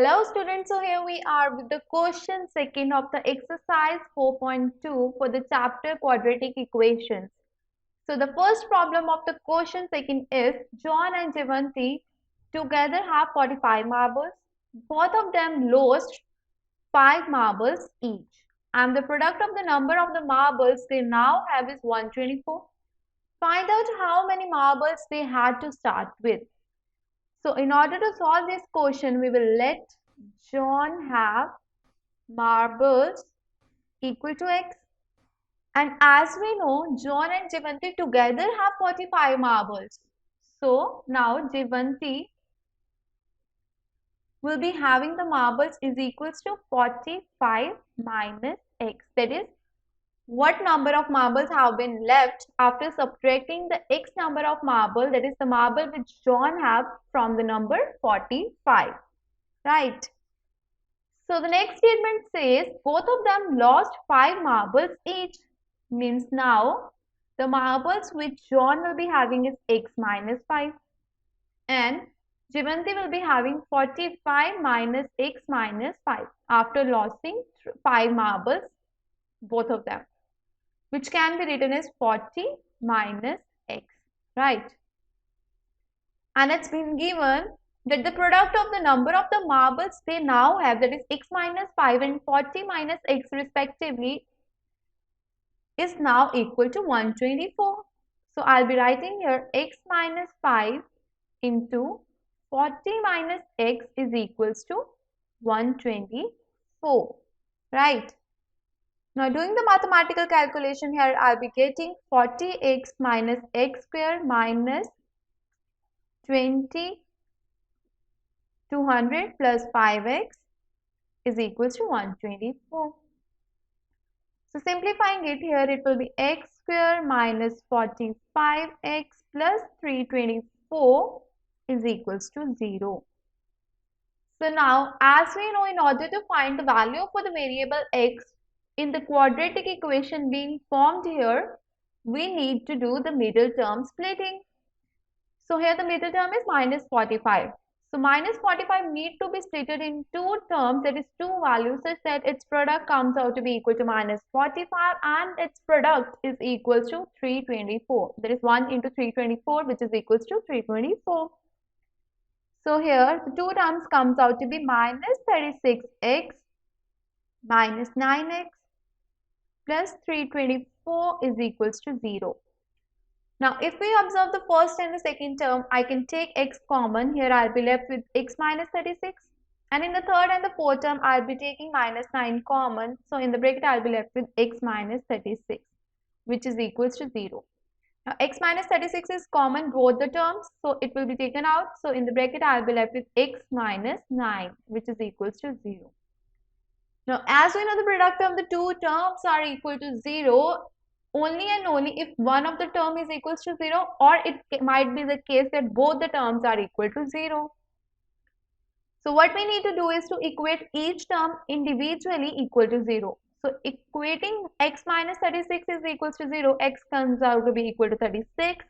Hello students, so here we are with the question second of the exercise 4.2 for the chapter Quadratic Equations. So the first problem of the question second is John and Jeevanti together have 45 marbles. Both of them lost 5 marbles each. And the product of the number of the marbles they now have is 124. Find out how many marbles they had to start with. So in order to solve this question, we will let John have marbles equal to x. And as we know, John and Jeevanti together have 45 marbles. So now Jeevanti will be having the marbles is equals to 45 minus x. That is, what number of marbles have been left after subtracting the x number of marble, that is the marble which John have, from the number 45, right? So the next statement says both of them lost 5 marbles each, means now the marbles which John will be having is x minus 5 and Jeevanti will be having 45 minus x minus 5 after losing 5 marbles, both of them, which can be written as 40 minus x, right? And it's been given that the product of the number of the marbles they now have, that is x minus 5 and 40 minus x respectively, is now equal to 124. So I'll be writing here x minus 5 into 40 minus x is equals to 124, right? Now doing the mathematical calculation here, I'll be getting 40x minus x square minus 200 plus 5x is equals to 124. So simplifying it here, it will be x square minus 45x plus 324 is equals to 0. So now, as we know, in order to find the value for the variable x in the quadratic equation being formed here, we need to do the middle term splitting. So here the middle term is minus 45. So minus 45 need to be split in two terms, that is two values, such that its product comes out to be equal to minus 45 and its product is equals to 324. That is 1 into 324, which is equals to 324. So here the two terms comes out to be minus 36x minus 9x plus 324 is equals to 0. Now if we observe the first and the second term, I can take x common. Here I'll be left with x minus 36, and in the third and the fourth term I'll be taking minus 9 common. So in the bracket I'll be left with x minus 36, which is equals to 0. Now x minus 36 is common both the terms, so it will be taken out. So in the bracket I'll be left with x minus 9, which is equals to 0. Now as we know, the product of the two terms are equal to 0 only and only if one of the term is equals to 0, or it might be the case that both the terms are equal to 0. So what we need to do is to equate each term individually equal to 0. So equating x minus 36 is equals to 0, x comes out to be equal to 36.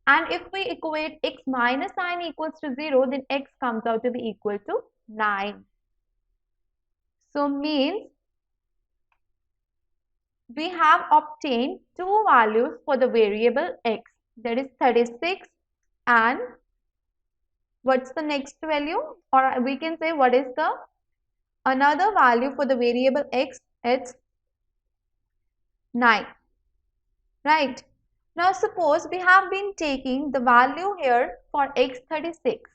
And if we equate x minus 9 equals to 0, then x comes out to be equal to 9. So means we have obtained two values for the variable x, that is 36 and what's the next value, or we can say what is the another value for the variable x, it's 9, right? Now suppose we have been taking the value here for x 36.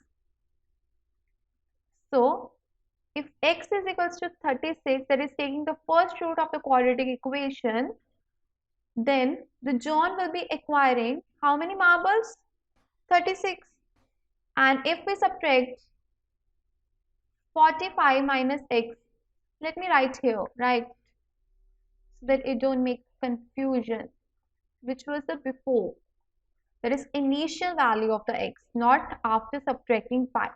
So if x is equals to 36, that is taking the first root of the quadratic equation, then the John will be acquiring how many marbles? 36. And if we subtract 45 minus x, let me write here, right, so that it don't make confusion, which was the before, that is initial value of the x, not after subtracting 5.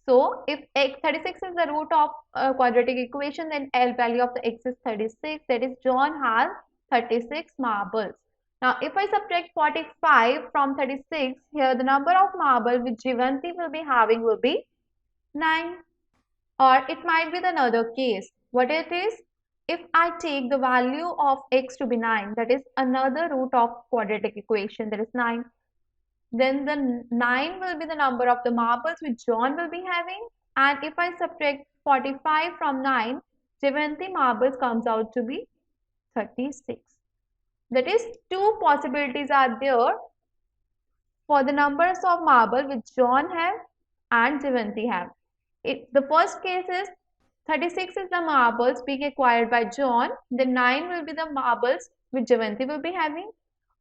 So if x 36 is the root of a quadratic equation, then L value of the x is 36, that is John has 36 marbles. Now if I subtract 45 from 36, here the number of marble which Jeevanti will be having will be 9. Or it might be another case. What it is? If I take the value of x to be 9, that is another root of quadratic equation, that is 9. Then the 9 will be the number of the marbles which John will be having. And if I subtract 45 from 9, 70 marbles comes out to be 36. That is, two possibilities are there for the numbers of marble which John have and Jevanti have. The first case is 36 is the marbles being acquired by John, then 9 will be the marbles which Jevanti will be having.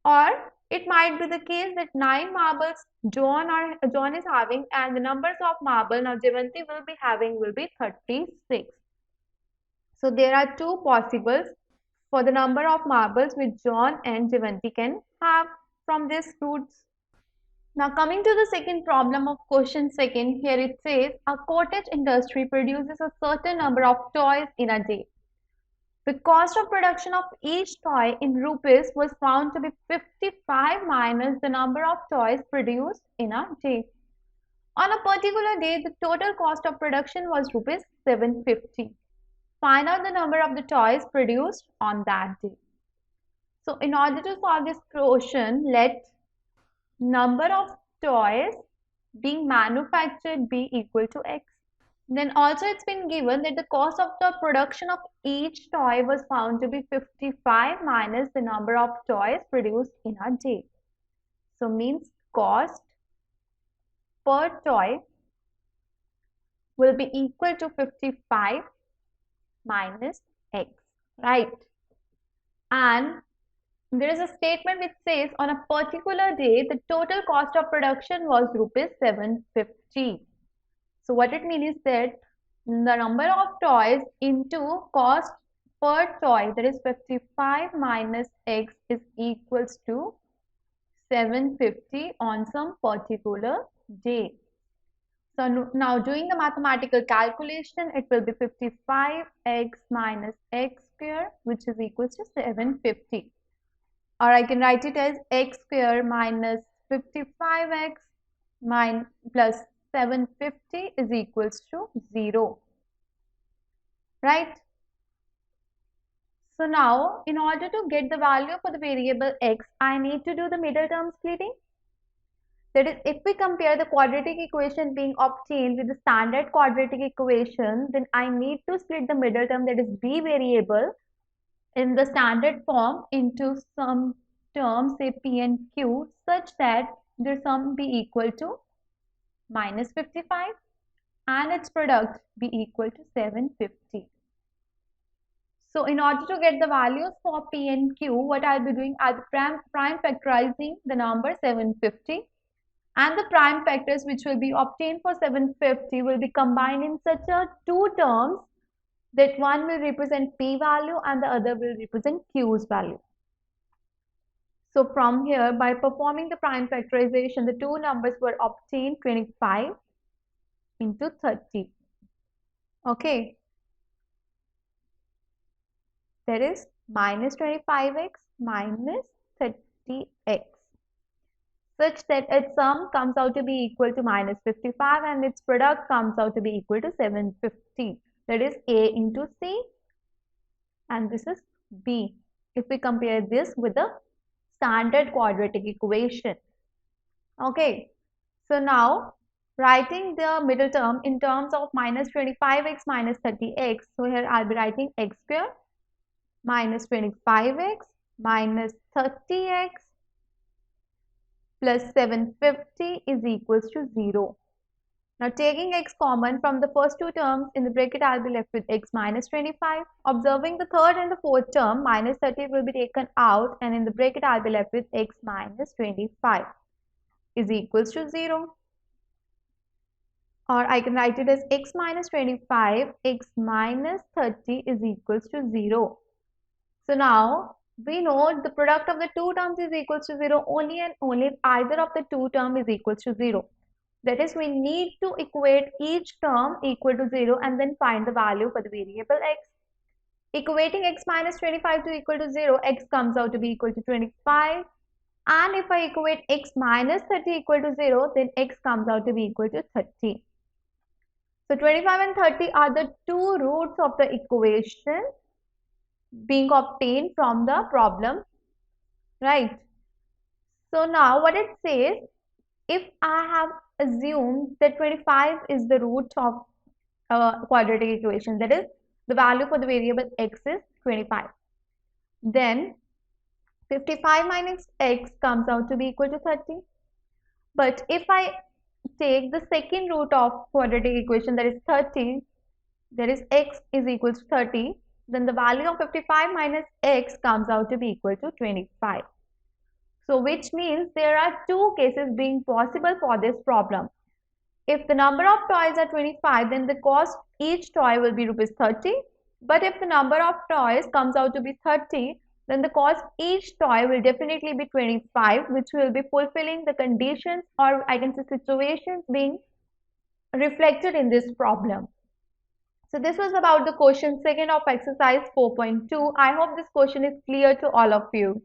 Or it might be the case that 9 marbles John is having, and the numbers of marble now Jevanti will be having will be 36. So there are two possibles for the number of marbles which John and Jevanti can have from these roots. Now coming to the second problem of question second, here it says a cottage industry produces a certain number of toys in a day. The cost of production of each toy in rupees was found to be 55 minus the number of toys produced in a day. On a particular day, the total cost of production was rupees 750. Find out the number of the toys produced on that day. So in order to solve this question, let number of toys being manufactured be equal to x. Then also it's been given that the cost of the production of each toy was found to be 55 minus the number of toys produced in a day. So means cost per toy will be equal to 55 minus x, right? And there is a statement which says on a particular day the total cost of production was rupees 750. So what it means is that the number of toys into cost per toy, that is 55 minus x, is equals to 750 on some particular day. So now doing the mathematical calculation, it will be 55x minus x square, which is equals to 750. Or I can write it as x square minus 55x plus 750 is equals to 0. Right? So now, in order to get the value for the variable x, I need to do the middle term splitting. That is, if we compare the quadratic equation being obtained with the standard quadratic equation, then I need to split the middle term, that is b variable, in the standard form into some terms, say p and q, such that their sum be equal to minus 55 and its product be equal to 750. So in order to get the values for p and q, what I'll be doing, I'll be prime factorizing the number 750, and the prime factors which will be obtained for 750 will be combined in such a two terms that one will represent p value and the other will represent q's value. So from here, by performing the prime factorization, the two numbers were obtained 25 into 30. Okay. That is minus 25x minus 30x, such that its sum comes out to be equal to minus 55 and its product comes out to be equal to 750. That is a into c and this is b, if we compare this with the standard quadratic equation. Okay, so now writing the middle term in terms of minus 25x minus 30x, so here I'll be writing x square minus 25x minus 30x plus 750 is equals to 0. Now taking x common from the first two terms, in the bracket I'll be left with x minus 25. Observing the third and the fourth term, minus 30 will be taken out and in the bracket I'll be left with x minus 25 is equals to 0. Or I can write it as x minus 25, x minus 30 is equals to 0. So now we know the product of the two terms is equals to 0 only and only if either of the two terms is equals to 0. That is, we need to equate each term equal to 0 and then find the value for the variable x. Equating x minus 25 to equal to 0, x comes out to be equal to 25. And if I equate x minus 30 equal to 0, then x comes out to be equal to 30. So 25 and 30 are the two roots of the equation being obtained from the problem, right? So now what it says, if I have assumed that 25 is the root of a quadratic equation, that is the value for the variable x is 25, then 55 minus x comes out to be equal to 30. But if I take the second root of quadratic equation, that is 30, that is x is equal to 30, then the value of 55 minus x comes out to be equal to 25. So which means there are two cases being possible for this problem. If the number of toys are 25, then the cost each toy will be rupees 30. But if the number of toys comes out to be 30, then the cost each toy will definitely be 25, which will be fulfilling the conditions, or I can say situations, being reflected in this problem. So this was about the question second of exercise 4.2. I hope this question is clear to all of you.